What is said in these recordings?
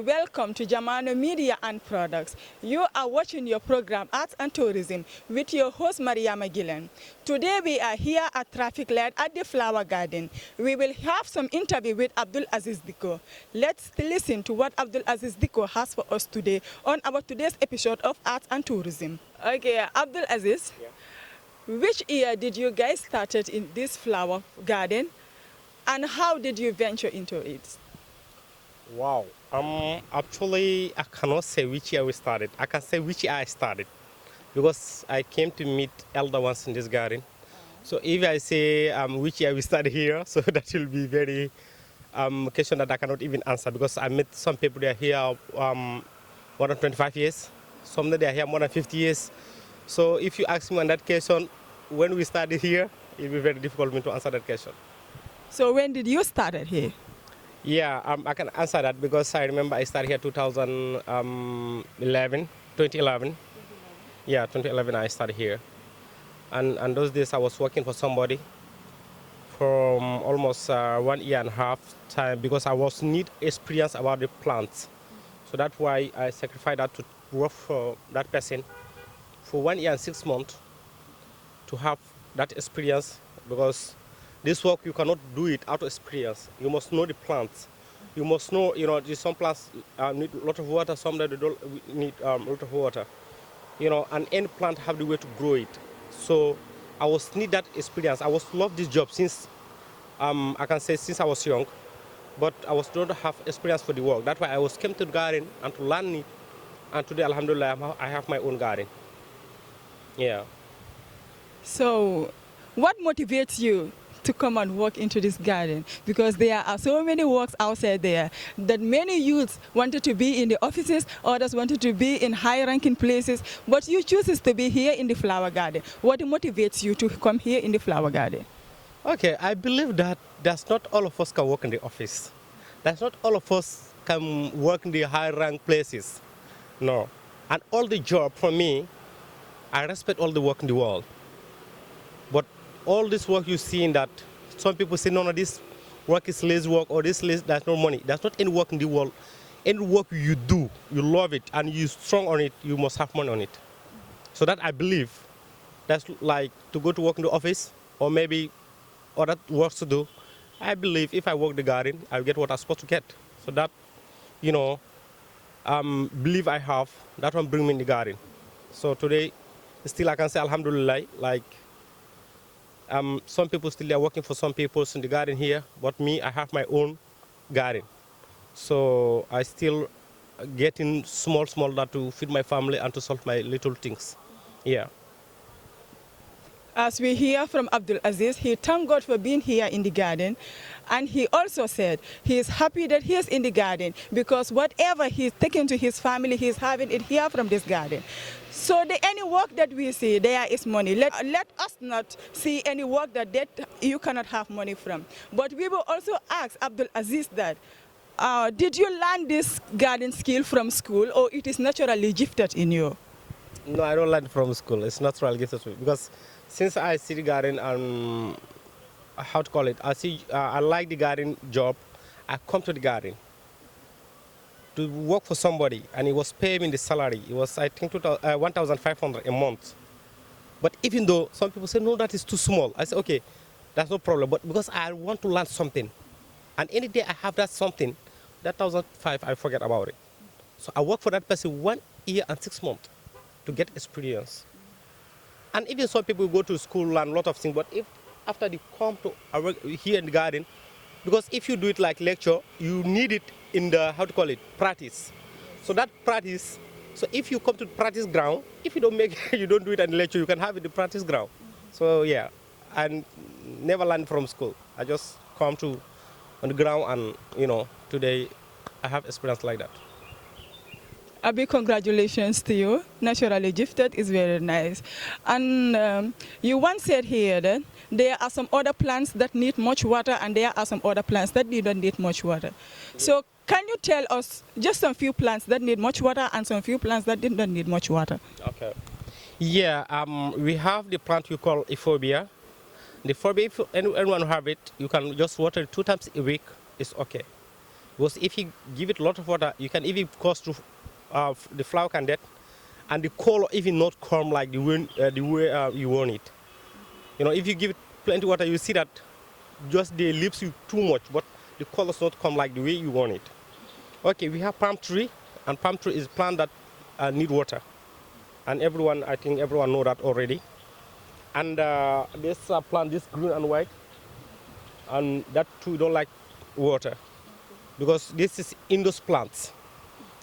welcome to Jamano Media and Products. You are watching your program Arts and Tourism with your host Mariama Gillen. Today we are here at Traffic Light at the Flower Garden. We will have some interview with Abdul Aziz Diko. Let's listen to what Abdul Aziz Diko has for us today on our today's episode of Arts and Tourism. Okay, Abdul Aziz, which year did you guys started in this flower garden and how did you venture into it? Wow. Actually, I cannot say which year we started. I can say which year I started because I came to meet elder ones in this garden. So if I say which year we started here, so that will be very question that I cannot even answer because I met some people that are here more than 25 years. Some that are here more than 50 years. So if you ask me on that question, when we started here, it will be very difficult for me to answer that question. So when did you start here? Yeah, I can answer that because I remember I started here 2011. Yeah, 2011 I started here. And those days I was working for somebody from almost 1 year and a half time because I was need experience about the plants. So that's why I sacrificed that to work for that person for 1 year and 6 months to have that experience because this work, you cannot do it out of experience. You must know the plants. You must know, some plants need a lot of water, some that they don't need a lot of water. And any plant have the way to grow it. So I was need that experience. I was love this job since, I can say since I was young, but I was don't have experience for the work. That's why I was came to the garden and to learn it. And today, alhamdulillah, I have my own garden. Yeah. So what motivates you to come and work into this garden? Because there are so many works outside there that many youths wanted to be in the offices, others wanted to be in high-ranking places, but you chooses to be here in the flower garden. What motivates you to come here in the flower garden? Okay, I believe that that's not all of us can work in the office. That's not all of us can work in the high-rank places. No. And all the job for me, I respect all the work in the world. But all this work you see in that, some people say, no, this work is lazy work or this lazy, there's no money. There's not any work in the world. Any work you do, you love it and you're strong on it, you must have money on it. So that I believe, that's like to go to work in the office or maybe other works to do. I believe if I work the garden, I'll get what I'm supposed to get. So that, belief I have, that one bring me in the garden. So today, still I can say alhamdulillah, like, some people still are working for some people in the garden here, but me, I have my own garden. So I still getting small that to feed my family and to solve my little things. Yeah. As we hear from Abdul Aziz, he thanked God for being here in the garden. And he also said he is happy that he is in the garden because whatever he's taken to his family, he's having it here from this garden. So any work that we see, there is money. Let us not see any work that you cannot have money from. But we will also ask Abdul Aziz that, did you learn this garden skill from school or it is naturally gifted in you? No, I don't learn from school. It's naturally gifted because since I see the garden and I like the garden job. I come to the garden to work for somebody, and he was paying me the salary. It was, I think, 1,500 a month. But even though some people say, no, that is too small, I say, okay, that's no problem. But because I want to learn something, and any day I have that something, that 1,500, I forget about it. So I work for that person 1 year and 6 months to get experience. And even some people go to school, learn a lot of things, but if after they come to work here in the garden, because if you do it like lecture, you need it in the, practice. So that practice, so if you come to the practice ground, if you don't you don't do it in lecture, you can have it in the practice ground. So yeah, I never learned from school. I just come to on the ground and, today I have experience like that. A big congratulations to you. Naturally gifted is very nice. And you once said here that there are some other plants that need much water and there are some other plants that don't need much water. So can you tell us just some few plants that need much water and some few plants that don't need much water? Okay. Yeah, we have the plant we call euphorbia. The euphorbia, if anyone have it, you can just water it 2 times a week. It's okay. Because if you give it a lot of water, you can even cause to the flower can dead, and the color even not come like the way you want it. You know, if you give it plenty water, you see that just the leaves you too much, but the colors not come like the way you want it. Okay, we have palm tree, and palm tree is a plant that need water, and everyone, I think everyone know that already. And this plant, this green and white, and that too don't like water, because this is indoor plants,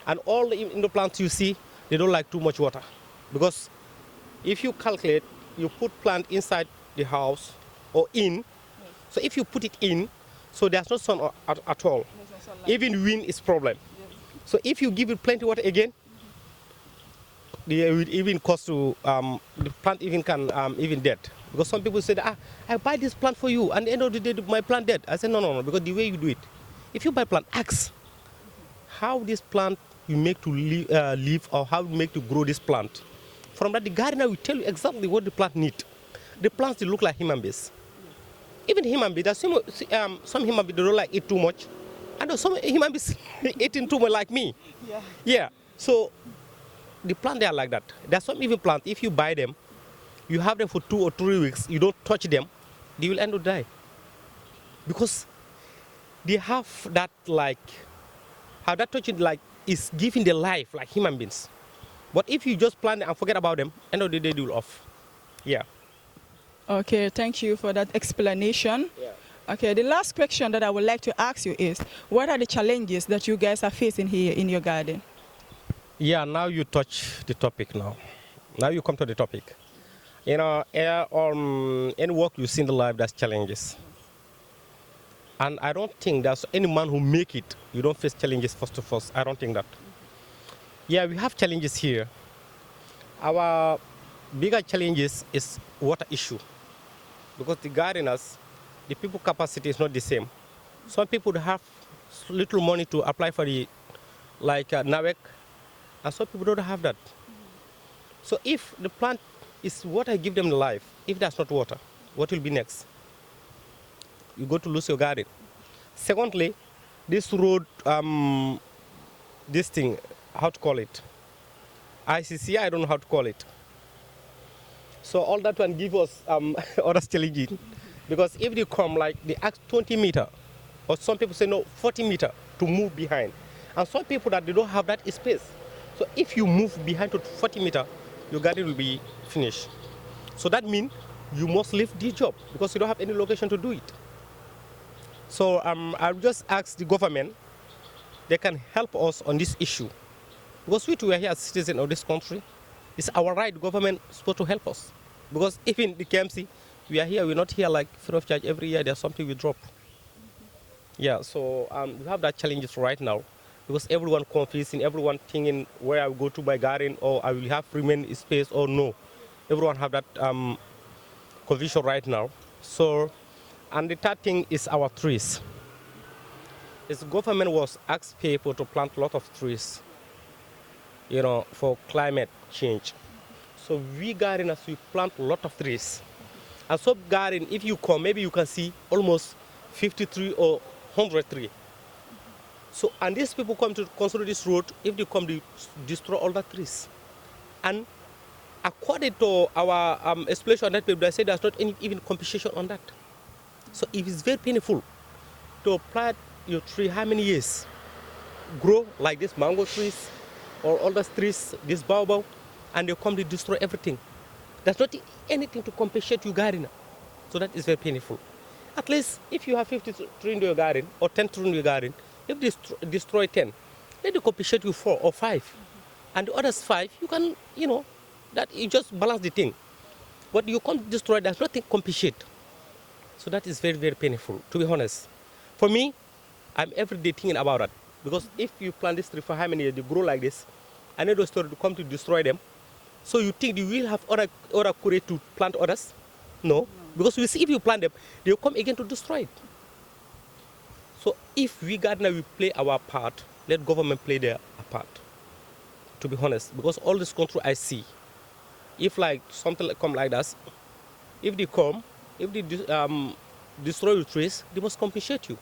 and all the indoor plants you see, they don't like too much water, because if you calculate, you put plant inside the house or in, so if you put it in, so there's no sun at all. Even wind is problem. So if you give it plenty water again, it will even cause to the plant even can even dead. Because some people say, I buy this plant for you, and at the end of the day, my plant dead. I said, no, because the way you do it, if you buy plant, ask how this plant you make to live, or how you make to grow this plant. From that, the gardener will tell you exactly what the plant need. The plants, they look like human beings. Even human beings, there's some human beings, they don't like eat too much. And some human beings eating too much like me. Yeah. So the plant, they are like that. There's some even plant, if you buy them, you have them for 2 or 3 weeks, you don't touch them, they will end up die. Because they have that like, how that touching like is giving their life like human beings. But if you just plant them and forget about them, end of the day they will off. Yeah. Okay, thank you for that explanation. Yeah. Okay, the last question that I would like to ask you is, what are the challenges that you guys are facing here in your garden? Yeah, now you touch the topic now. Now you come to the topic. You know, any work you see in the life, there's challenges. And I don't think there's any man who make it, you don't face challenges first of all. I don't think that. Yeah, we have challenges here. Our bigger challenges is water issue. Because the gardeners, the people capacity is not the same. Some people have little money to apply for the, like NAWEC, and some people don't have that. So if the plant is water give them life, if that's not water, what will be next? You go to lose your garden. Secondly, this road, this thing, how to call it? ICC, I don't know how to call it. So all that one give us other challenges. Because if they come like they ask 20 meter, or some people say no, 40 meter to move behind. And some people that they don't have that space. So if you move behind to 40 meter, your garden will be finished. So that means you must leave this job because you don't have any location to do it. So I'll just ask the government, they can help us on this issue. Because we are here as citizens of this country, it's our right, the government is supposed to help us. Because even the KMC, we are here, we're not here like free of charge every year, there's something we drop. Yeah, so we have that challenges right now. Because everyone confusing, everyone thinking where I will go to my garden or I will have remain space or no. Everyone have that confusion right now. So, and the third thing is our trees. The government was asked people to plant a lot of trees, you know, for climate change. So we gardeners, we plant a lot of trees. And so garden, if you come, maybe you can see almost 53 or 100 trees. So, and these people come to construct this road, if they come, they destroy all the trees. And according to our explanation on that paper, they say there's not any even compensation on that. So it is very painful to plant your tree how many years, grow like this mango trees or all the trees, this baobab, and they come to destroy everything. There's not anything to compensate your gardener. So that is very painful. At least if you have 50 trees in your garden or 10 trees in your garden, if they destroy 10, let them compensate you 4 or 5. And the others 5, you can, you know, that you just balance the thing. But you can't destroy, there's nothing compensate. So that is very, very painful, to be honest. For me, I'm every day thinking about that. Because if you plant this tree for how many years, they grow like this, and then those stories come to destroy them. So you think you will have other courage to plant others? No. Because we see if you plant them, they will come again to destroy it. So if we gardener will play our part, let government play their part. To be honest, because all this control I see, if like something come like that, if they come, if they destroy your trees, they must compensate you.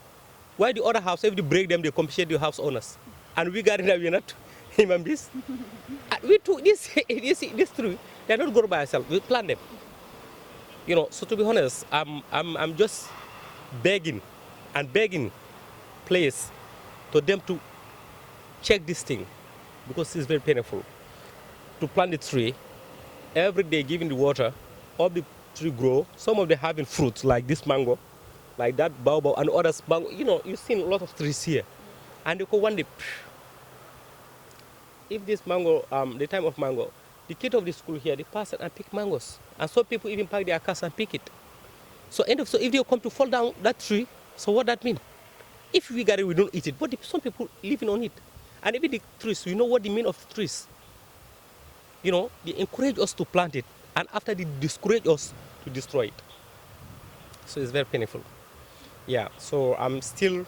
Why the other house, if they break them, they compensate the house owners? And we gardener, we're not human beings. We took this tree, they're not grown by ourselves, we plant them. You know, so to be honest, I'm just begging players to them to check this thing, because it's very painful. To plant the tree, every day giving the water, all the tree grow, some of them having fruits like this mango, like that baobab and others. You know, you've seen a lot of trees here. And you go one day, if this mango, the time of mango, the kids of the school here, they pass it and pick mangoes. And some people even park their cars and pick it. So if they come to fall down that tree, so what that mean? If we got it, we don't eat it. But some people living on it. And even the trees, we know what the mean of trees. You know, they encourage us to plant it. And after they discourage us to destroy it. So it's very painful. Yeah, so I'm still,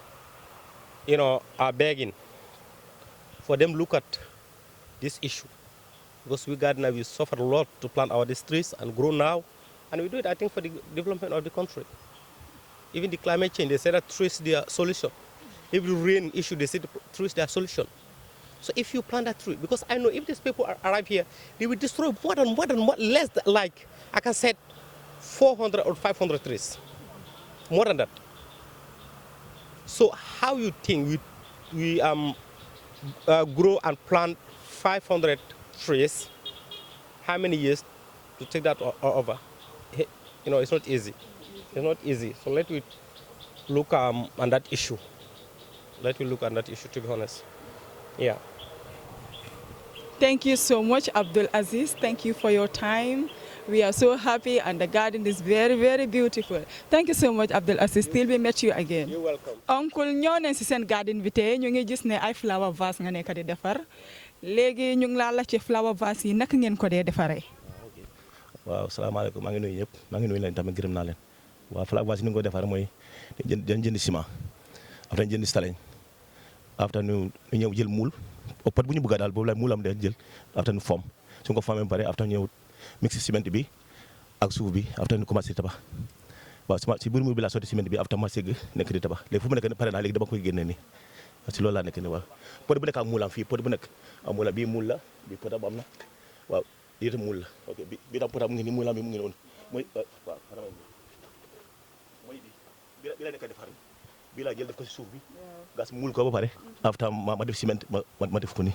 you know, begging for them look at this issue. Because we gardeners, we suffer a lot to plant our trees and grow now. And we do it, I think, for the development of the country. Even the climate change, they say that trees, they are solution. If the rain issue, they say the trees, they are solution. So if you plant that tree, because I know if these people arrive here, they will destroy more than less than, like, I can say 400 or 500 trees. More than that. So how you think we grow and plant 500 trees? How many years to take that over? You know, it's not easy. It's not easy. So let me look on that issue. Let me look at that issue, to be honest. Yeah. Thank you so much, Abdul Aziz. Thank you for your time. We are so happy, and the garden is very, very beautiful. Thank you so much, Abdul Aziz. Till we meet you again. You're welcome. Uncle ñoo nañ ci seen garden bi tey ñu ngi gis ne ay flower vase nga nekk di defar léegi ñu ngi laa la ci flower vase yi naka ngeen ko dee defaree. waaw salaamaaleykum maa ngi nuyu ñëpp maa ngi nuyu leen tamit gërëm naa leen waaw flower vase yi ni nga ko defar mooy dañ jënd ciment après dañ jënd staleñ après ñu ñëw jël moule pot bu ñu bëgg daal boobu la moule am de jël après ñu fomm su ko fommee ba pare après ñëw mix ciment bi ak suuf bi après ñu commencé tabax waaw si biir moule bi laa sotti ciment bi après ma segg nekk di tabax léegi fu mu nekk pare naa léegi dama koy génne nii parce que loolu laa nekk nii waaw pot bu nekk ak moule am fii pot bu nekk am moule bii moule la bii pot am na waaw lii itam moule la ok bii tam pot am mu ngi nii moule am bi mu ngi noonu mooy waaw mooy bi la nekk defar bii laa jël def ko si suuf bi gas muul ko ba pare after ma def ciment ma def ko ni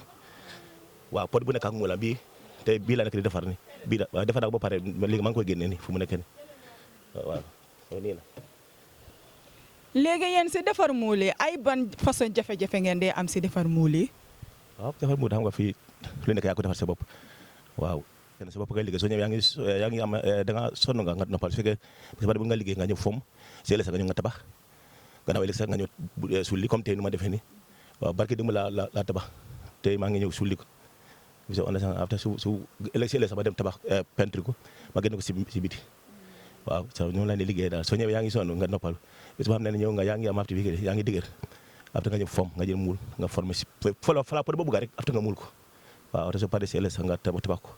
waaw pot bu nekk ak muula bii te bii laa nekk di defar ni bii la waaw defar naa ko ba pare léegi maa ngi koy génne ni fu mu nekk ni waaw nii la léegi yéen si defar muul yi ay ban façon jafe-jafe ngeen dee am si defar muul yi. waaw defar muul xam nga fii lu nekk yaa ko defar sa bopp waaw kenn sa bopp ngay liggéey soo ñëwee yaa ngi am da nga sonn nga noppal su fekkee parce que bu nga liggéey nga ñëw fomm si ëllëg sa nga ñëw nga tabax gannaaw ëllëg sax nga ñëw sulli comme tey nu ma defee ni waaw barki dama la tabax tey maa ngi ñëw sulli ko so on after su ëllëg si ëllëg sax ma dem tabax peinture ko ma génn ko si biti waaw sa ñoo la ne liggéey daal soo ñëwee yaa ngi sonn nga noppal bis boo xam ne ñëw nga yaa ngi am activité yaa ngi dëgër après nga ñëw fomm nga jël muul nga formé si fala pot boobu rek après nga muul ko waaw te soo paree si ëllëg sax nga tabax ko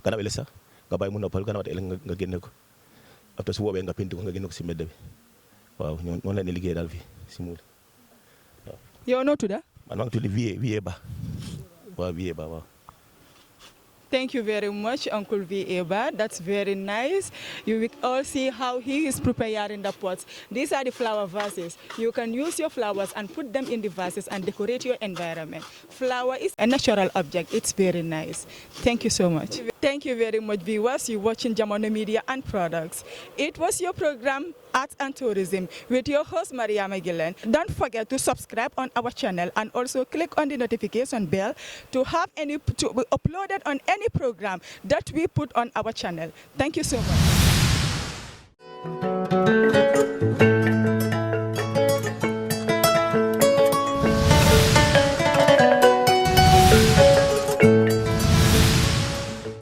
gannaaw ëllëg sax nga bàyyi mu noppal gannaaw ëllëg nga génne ko après su woobee nga peinture ko nga génne ko si mbedd bi waaw noonu la ñuy liggéey daal fii si muul waaw. yow noo tudd? man maa ngi tudd Vie Ba waaw Vie Ba waaw. Thank you very much, Uncle V.A. That's very nice. You will all see how he is preparing the pots. These are the flower vases. You can use your flowers and put them in the vases and decorate your environment. Flower is a natural object. It's very nice. Thank you so much. Thank you very much, viewers. You're watching Jamano Media and Products. It was your program, Arts and Tourism, with your host, Maria Magilan. Don't forget to subscribe on our channel and also click on the notification bell to be uploaded on any program that we put on our channel. Thank you so much.